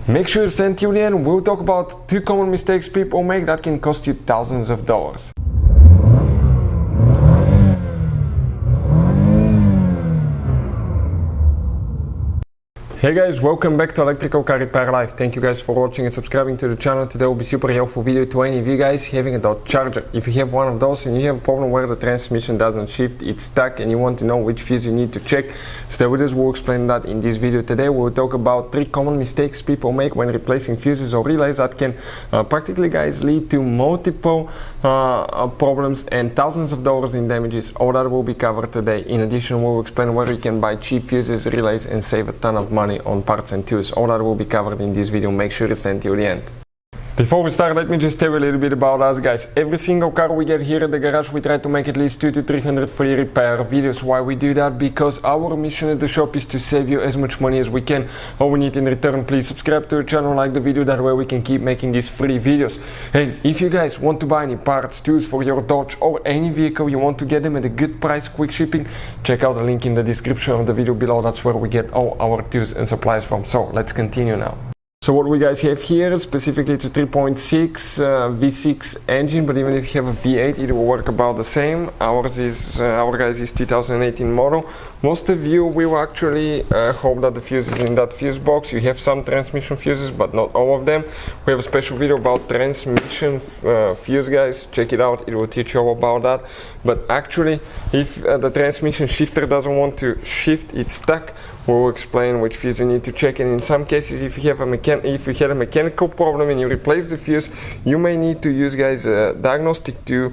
Make sure you stay till the end. We'll talk about 2 common mistakes people make that can cost you thousands of dollars. Hey guys, welcome back to Electrical Car Repair Live. Thank you guys for watching and subscribing to the channel. Today will be super helpful video to any of you guys having a Dodge Charger. If you have one of those and you have a problem where the transmission doesn't shift, it's stuck, and you want to know which fuse you need to check, stay with us, we'll explain that in this video. Today we'll talk about 3 common mistakes people make when replacing fuses or relays that can practically guys lead to multiple problems and thousands of dollars in damages. All that will be covered today. In addition, we'll explain where you can buy cheap fuses, relays and save a ton of money on parts and tools. All that will be covered in this video. Make sure you stay until the end. Before we start, let me just tell you a little bit about us guys. Every single car we get here at the garage, we try to make at least 200 to 300 free repair videos. Why we do that? Because our mission at the shop is to save you as much money as we can. All we need in return, please subscribe to the channel, like the video, that way we can keep making these free videos. And if you guys want to buy any parts, tools for your Dodge or any vehicle, you want to get them at a good price, quick shipping, check out the link in the description of the video below. That's where we get all our tools and supplies from. So let's continue now. So what we guys have here, specifically it's a 3.6 V6 engine, but even if you have a V8 it will work about the same. Ours is, our guys is 2018 model. Most of you will actually hope that the fuse is in that fuse box. You have some transmission fuses, but not all of them. We have a special video about transmission fuse guys, check it out, it will teach you all about that. But actually, if the transmission shifter doesn't want to shift, it's stuck, we'll explain which fuse you need to check. And in some cases, if you have a mechanical problem and you replace the fuse, you may need to use guys a diagnostic to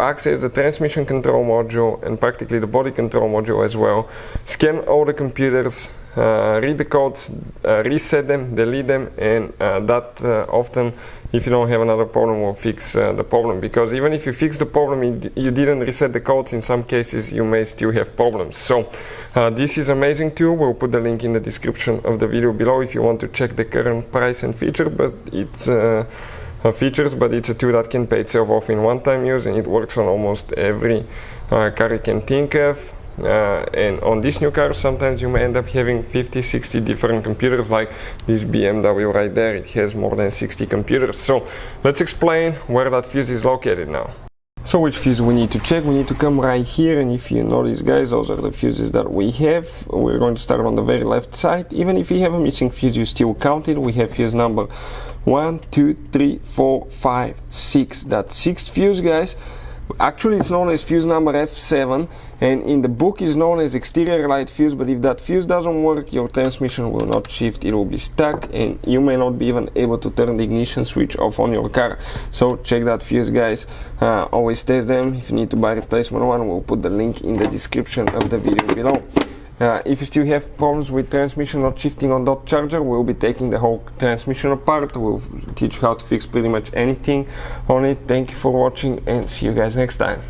access the transmission control module and practically the body control module as well. Scan all the computers, read the codes, reset them, delete them, and that often, if you don't have another problem, will fix the problem. Because even if you fix the problem, you didn't reset the codes, in some cases you may still have problems. So this is amazing tool. We'll put the link in the description of the video below if you want to check the current price and feature. But it's but it's a tool that can pay itself off in one-time use, and it works on almost every car you can think of. And on this new car, sometimes you may end up having 50-60 different computers, like this BMW right there. It has more than 60 computers. So let's explain where that fuse is located now. So which fuse we need to check? We need to come right here, and if you notice guys, those are the fuses that we have. We're going to start on the very left side. Even if you have a missing fuse, you still count it. We have fuse number 1, 2, 3, 4, 5, 6. That's 6th fuse guys. Actually it's known as fuse number F7, and in the book is known as exterior light fuse. But if that fuse doesn't work, your transmission will not shift, it will be stuck, and you may not be even able to turn the ignition switch off on your car. So check that fuse guys, always test them. If you need to buy replacement one, we'll put the link in the description of the video below. If you still have problems with transmission not shifting on Dodge Charger, we'll be taking the whole transmission apart. We'll teach you how to fix pretty much anything on it. Thank you for watching, and see you guys next time.